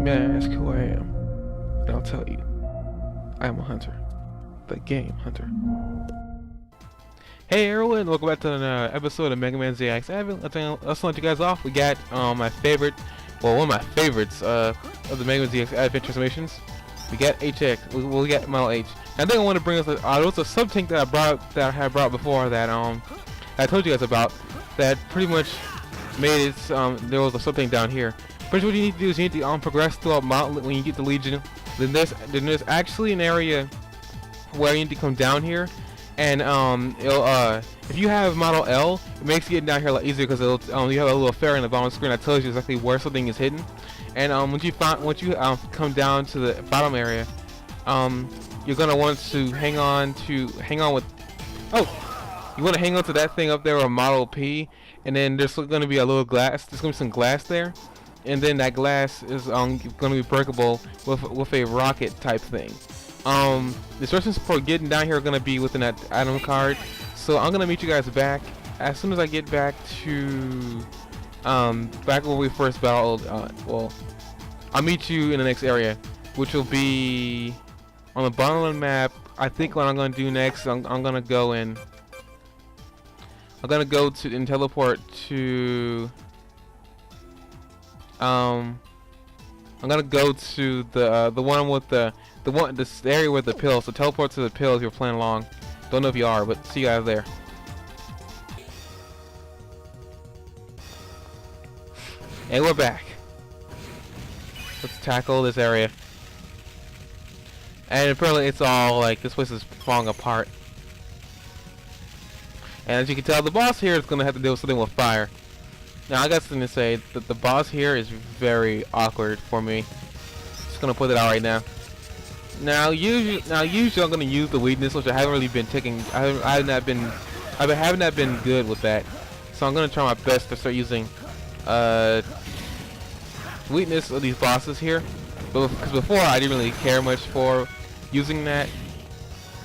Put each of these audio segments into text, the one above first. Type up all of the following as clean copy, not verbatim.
may ask who I am, and I'll tell you. I am a hunter. The game hunter. Hey everyone, welcome back to an episode of Megaman ZX Advent. Let's let you guys off. We got my favorite, well, one of my favorites of the Megaman ZX Advent transformations. We got HX. We got Model H. I think I want to bring us. There was a Subtank that I had brought before that I told you guys about. That pretty much made it. There was a Subtank down here. Pretty much what you need to do is you need to progress throughout Mountain. When you get the Legion, then there's actually an area where you need to come down here, and if you have Model L, it makes getting down here a lot easier because you have a little fairy on the bottom screen that tells you exactly where something is hidden. And once you come down to the bottom area, you're gonna want to hang on with. Oh, you want to hang on to that thing up there with Model P, and then there's gonna be a little glass. There's gonna be some glass there, and then that glass is gonna be breakable with a rocket type thing. The instructions for getting down here are gonna be within that item card. So I'm gonna meet you guys back as soon as I get back to back where we first battled. Well, I'll meet you in the next area, which will be on the bottom of the map. I think what I'm gonna do next, I'm gonna go and teleport to I'm gonna go to the one with this area with the pills. So teleport to the pills if you're playing along. Don't know if you are, but see you guys there. And we're back. Let's tackle this area. And apparently it's all like this place is falling apart. And as you can tell, the boss here is gonna have to deal with something with fire. Now I got something to say that the boss here is very awkward for me. Just gonna put it out right now. Now usually I'm gonna use the weakness, which I haven't really been taking. I haven't not been good with that. So I'm gonna try my best to start using weakness of these bosses here. But because before I didn't really care much for using that.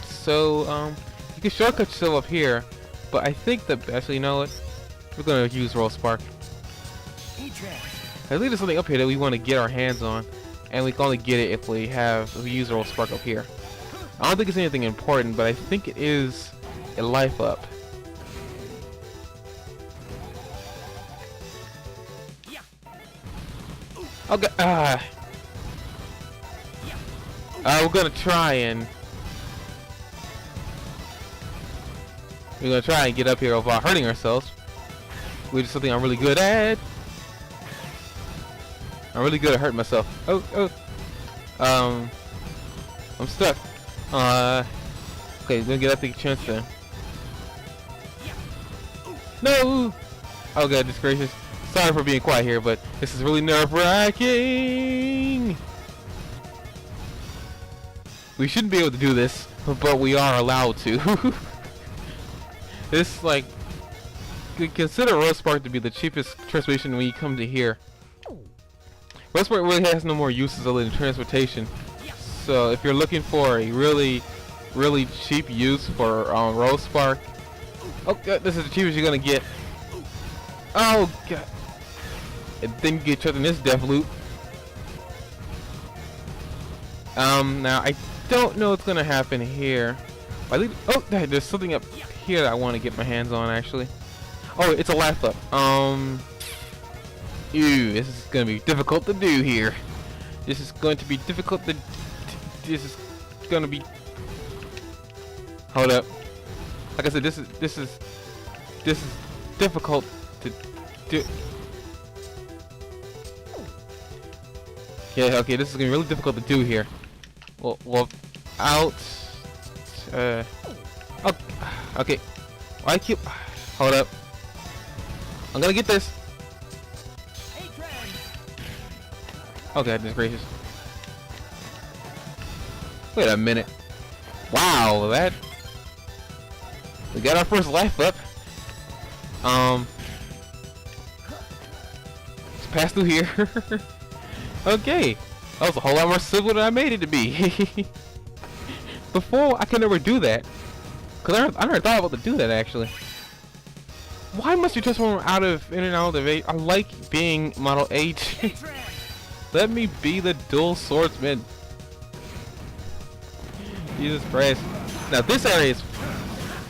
So you can shortcut yourself up here. But I think the best, you know what? We're gonna use Roll Spark. I think there's something up here that we want to get our hands on, and we can only get it if we use Roll Spark up here. I don't think it's anything important, but I think it is a life up. Okay. We're gonna try and get up here without hurting ourselves, which is something I'm really good at. I'm really good at hurting myself. I'm stuck. Okay, gonna get up the chance then. No! Oh god, just gracious. Sorry for being quiet here, but this is really nerve-wracking. We shouldn't be able to do this, but we are allowed to. This, like, consider Roll Spark to be the cheapest transformation when you come to here. Roll Spark really has no more uses other than transportation. So if you're looking for a really cheap use for Roll Spark, oh god, this is the cheapest you're gonna get. Oh god, and then you get trapped in this death loop. Now I don't know what's gonna happen here. Oh, there's something up here that I want to get my hands on actually. Oh, it's a life up. Ew, this is gonna be difficult to do here. This is going to be difficult to. This is gonna be. Hold up. Like I said, this is difficult to do. Yeah, okay, this is gonna be really difficult to do here. Well, out. Oh, okay. Why keep? Hold up. I'm gonna get this. Oh god, goodness gracious. Wait a minute. Wow, we got our first life up. Let's pass through here. Okay. That was a whole lot more simple than I made it to be. Before, I could never do that. Cause I never thought about to do that actually. Why must you transform out of in and out of 8? I like being Model H. Let me be the dual swordsman. Jesus Christ. Now this area is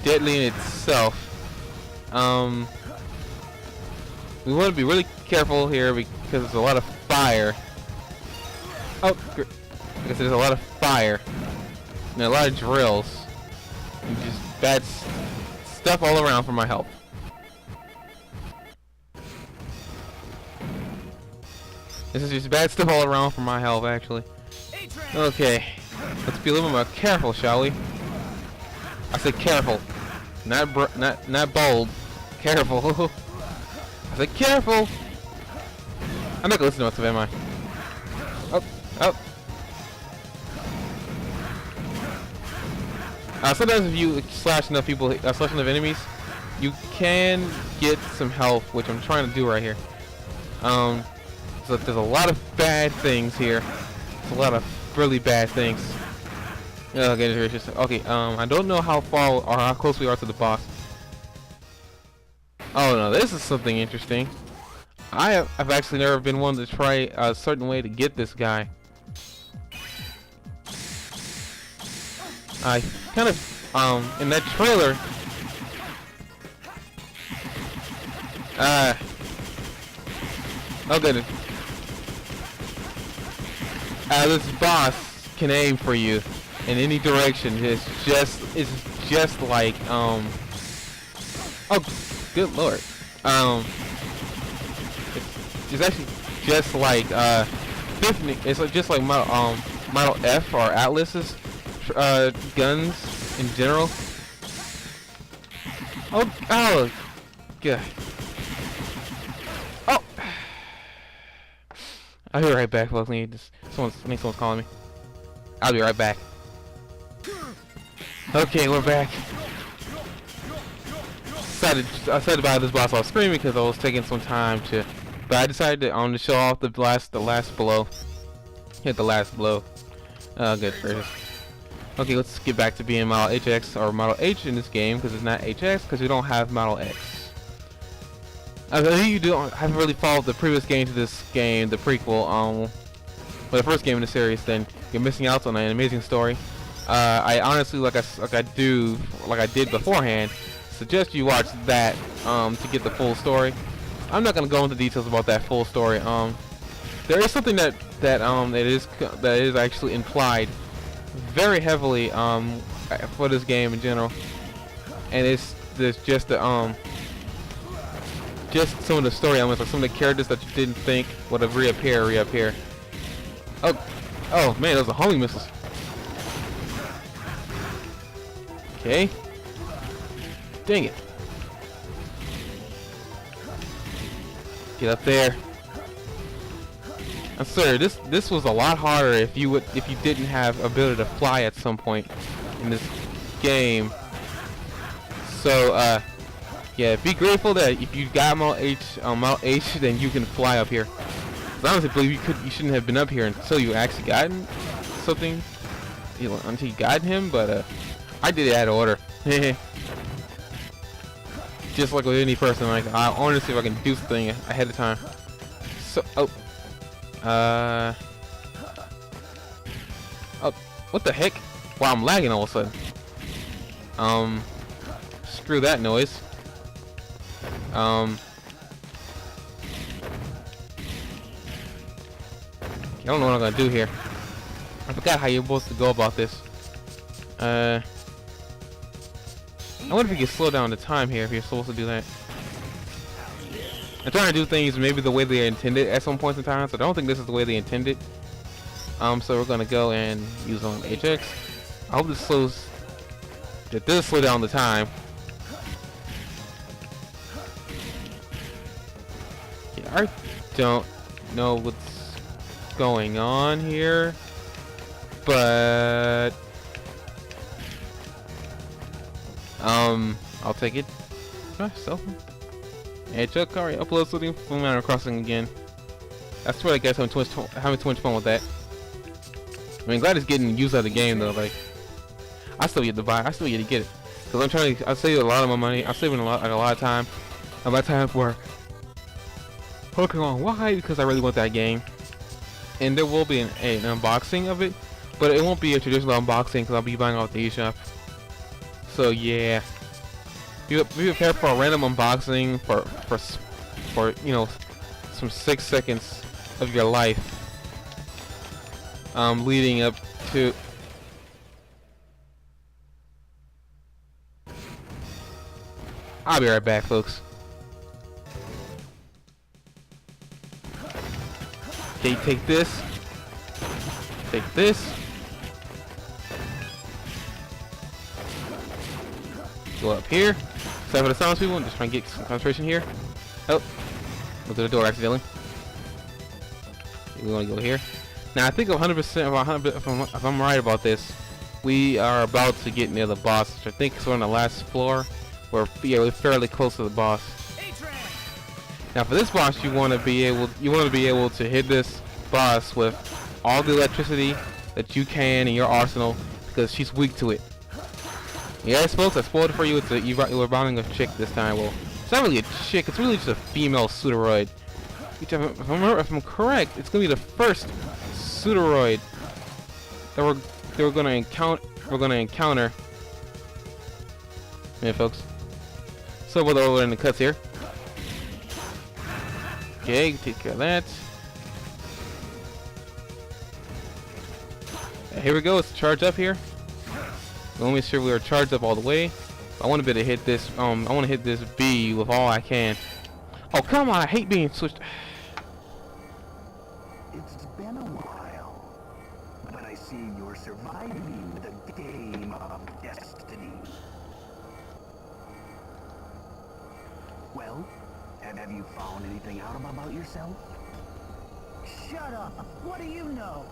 deadly in itself. We want to be really careful here because there's a lot of fire. Oh, because there's a lot of fire and a lot of drills and just bad stuff all around for my health. This is just bad stuff all around for my health, actually. Okay, let's be a little bit more careful, shall we? I said careful, not bold. Careful. I said careful. I'm not gonna listen to myself, am I? Oh, oh. Sometimes if you slash enough people, slash enough enemies, you can get some health, which I'm trying to do right here. So there's a lot of bad things here. There's a lot of really bad things. Oh, goodness gracious. Okay, I don't know how far or how close we are to the boss. Oh no, this is something interesting. I've actually never been one to try a certain way to get this guy. I kind of, in that trailer, oh goodness. This boss can aim for you in any direction. It's just like, oh, good lord. It's actually just like, it's like just like Model F or Atlas's guns in general. Oh, oh, god. Oh, I'll be right back, folks. Someone's calling me. I'll be right back. Okay, we're back. I said about this boss off screen because I was taking some time to, but I decided to show off the last blow. Hit the last blow. Good gracious. Okay, let's get back to being Model HX or Model H in this game because it's not HX because we don't have Model X. I think you haven't really followed the previous game to this game, the prequel, for the first game in the series, then you're missing out on an amazing story. I honestly, like I did beforehand, suggest you watch that to get the full story. I'm not gonna go into details about that full story. There is something that is actually implied very heavily for this game in general, and there's just the just some of the story elements, like some of the characters that you didn't think would have reappear. Oh man, those are homing missiles. Okay. Dang it. Get up there. I'm sorry, this was a lot harder if you didn't have ability to fly at some point in this game. So yeah, be grateful that if you got Model H, then you can fly up here. I honestly believe you shouldn't have been up here until you actually gotten something, until you got him. But I did it out of order. Just like with any person, like I want to see if I can do something ahead of time. So oh, what the heck? Wow, I'm lagging all of a sudden. Screw that noise. I don't know what I'm gonna do here. I forgot how you're supposed to go about this. I wonder if you can slow down the time here if you're supposed to do that. I'm trying to do things maybe the way they intended at some points in time, so I don't think this is the way they intended. So we're gonna go and use on HX. I hope this does slow down the time. Yeah, I don't know what's going on here, but I'll take it. Cell phone. And Chuck Curry upload something from Animal Crossing again. I swear I guess having too much fun with that. I mean, glad it's getting used out of the game though. Like, I still get to buy. I still get to get it because I save a lot of my money. I'm saving a lot of time. A lot of time for Pokemon. Why? Because I really want that game. and there will be an unboxing of it, but it won't be a traditional unboxing because I'll be buying off the eShop. So yeah, be prepared for a random unboxing for you know, some 6 seconds of your life, leading up to. I'll be right back, folks. Okay, take this. Take this. Go up here. Sorry for the silence, people. I'm just trying to get some concentration here. Oh, went to the door accidentally. We want to go here. Now I think 100% if I'm right about this, we are about to get near the boss, which I think is on the last floor. We're fairly close to the boss. Now for this boss, you want to be able to hit this boss with all the electricity that you can in your arsenal, because she's weak to it. Yes, folks, I spoiled it for you. It's you were bounding a chick this time. Well, it's not really a chick. It's really just a female pseudoroid. Which, if I'm correct, it's gonna be the first pseudoroid that we're gonna encounter. Yeah, folks. So we'll go over in the cuts here. Okay, take care of that. Here we go. Let's charge up here. Let me make sure we are charged up all the way. I want to be able to hit this. I want to hit this B with all I can. Oh come on! I hate being switched. It's been a while, but I see you're surviving the game of destiny. Well, have you found anything out about yourself? Shut up! What do you know?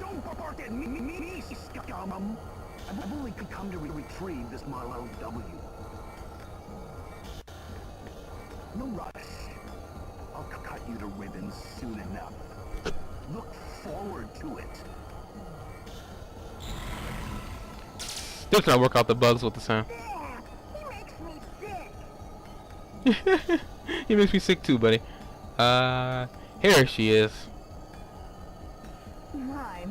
Don't bark at me, scum! I've only come to retrieve this Marlowe W. No rush. I'll cut you to ribbons soon enough. Look forward to it. Still trying to work out the bugs with the sound. He makes me sick. He makes me sick too, buddy. Here she is. My.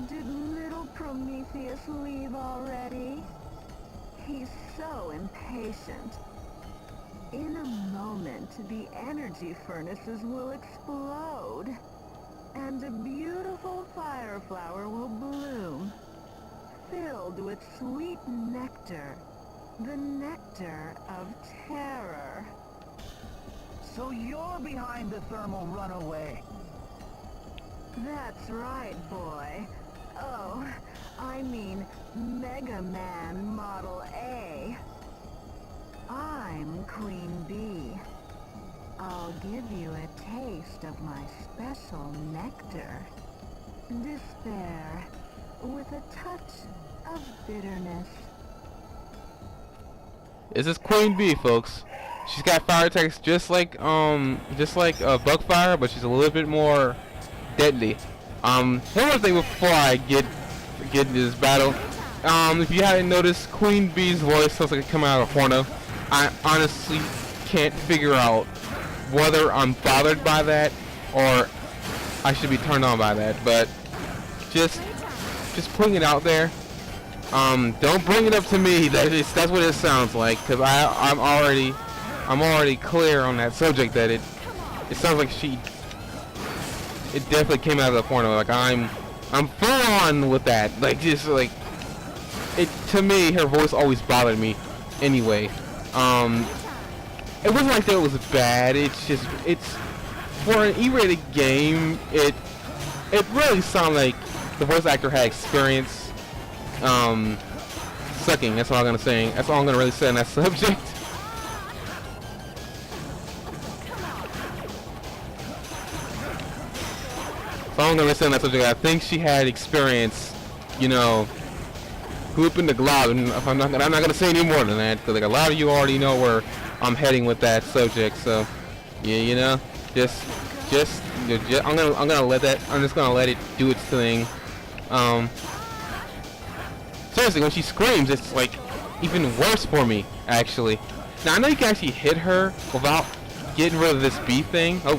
Did little Prometheus leave already? He's so impatient. In a moment, the energy furnaces will explode, and a beautiful fire flower will bloom, filled with sweet nectar, the nectar of terror. So you're behind the thermal runaway. That's right, boy. Oh, I mean Megaman Model A. I'm Queen Bee. I'll give you a taste of my special nectar. Despair, with a touch of bitterness. This is Queen Bee, folks. She's got fire attacks just like Buckfire, but she's a little bit more deadly. One more thing before I get into this battle. If you haven't noticed, Queen Bee's voice sounds like it coming out of a porno. I honestly can't figure out whether I'm bothered by that or I should be turned on by that. But just putting it out there. Don't bring it up to me. That's what it sounds like, because I'm already clear on that subject that it sounds like it definitely came out of the porno. Like I'm full on with that. Like just like it to me, her voice always bothered me. Anyway, it wasn't like that it was bad. It's for an E-rated game. It really sounded like the voice actor had experience sucking. That's all I'm gonna say. That's all I'm gonna really say on that subject. So I'm gonna listen to that subject. I think she had experience, you know, whooping the glob, and I'm not gonna say any more than that, because like a lot of you already know where I'm heading with that subject. So yeah, you know, just I'm just gonna let it do its thing. Seriously, when she screams, it's like even worse for me, actually. Now I know you can actually hit her without getting rid of this bee thing. Oh,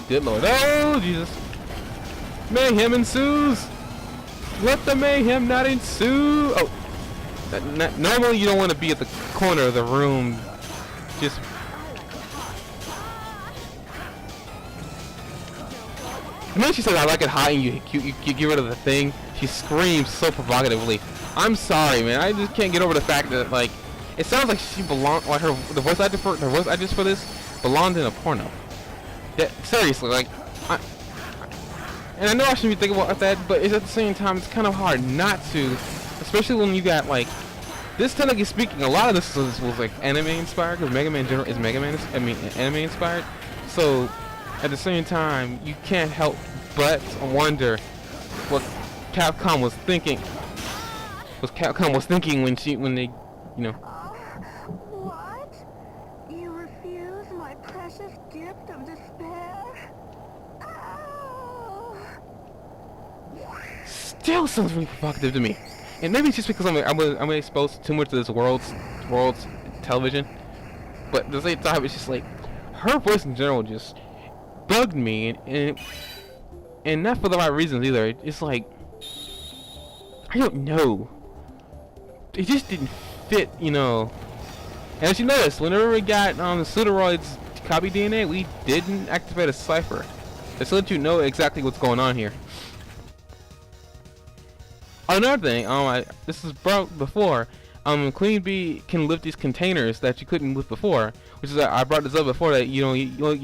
Good lord. Oh, Jesus. Mayhem ensues. Let the mayhem not ensue. Oh. Normally you don't want to be at the corner of the room. Just... And then she says, I like it hot, and you get rid of the thing. She screams so provocatively. I'm sorry, man. I just can't get over the fact that, like, it sounds like she belonged, like, the voice actress for this belonged in a porno. Yeah, seriously, like, and I know I shouldn't be thinking about that, but it's at the same time, it's kind of hard not to, especially when you got, like, this technically speaking, a lot of this was like anime inspired, because Mega Man in general is anime inspired. So at the same time, you can't help but wonder what Capcom was thinking. When they, you know. What? You refuse my precious gift of despair? Oh. Still sounds really provocative to me. And maybe it's just because I'm exposed too much to this world's television. But at the same time, it's just like her voice in general just bugged me, and not for the right reasons either. It's like, I don't know. It just didn't fit, you know. And as you notice, whenever we got the Pseudoroid's copy DNA, we didn't activate a cipher. Just to let you know exactly what's going on here. Another thing, this is brought before. Queen Bee can lift these containers that you couldn't lift before, which is I brought this up before, that you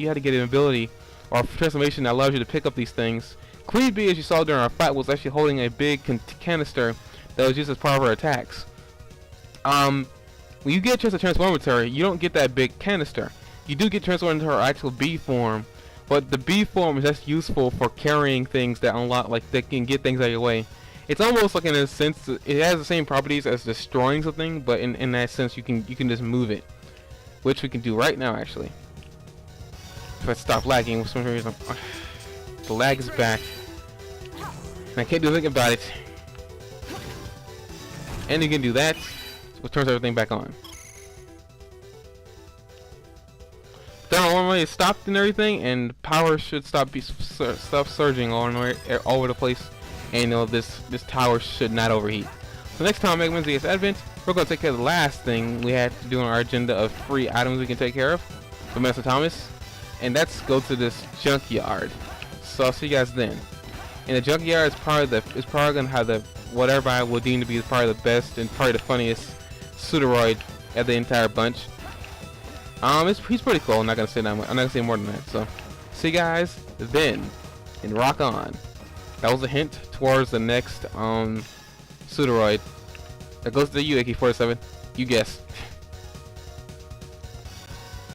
had to get an ability or transformation that allows you to pick up these things. Queen Bee, as you saw during our fight, was actually holding a big canister that was used as part of her attacks. When you get a chance to transform into her, you don't get that big canister. You do get transformed into her actual bee form, but the bee form is just useful for carrying things that unlock, like they can get things out of your way. It's almost like, in a sense, it has the same properties as destroying something, but in that sense, you can just move it, which we can do right now, actually. If I stop lagging for some reason, the lag is back, and I can't do anything about it. And you can do that, which turns everything back on. Then normally it's stopped and everything, and power should stop surging all over the place. And this tower should not overheat. So next time, Megaman ZX Advent, we're going to take care of the last thing we had to do on our agenda of free items we can take care of from Master Thomas, and that's go to this junkyard. So I'll see you guys then. And the junkyard is probably going to have what everybody will deem to be probably the best and probably the funniest Pseudoroid of the entire bunch. He's pretty cool. I'm not gonna say that much. I'm not gonna say more than that. So see you guys then, and rock on. That was a hint towards the next Pseudoroid. That goes to you, AK-47. You guessed.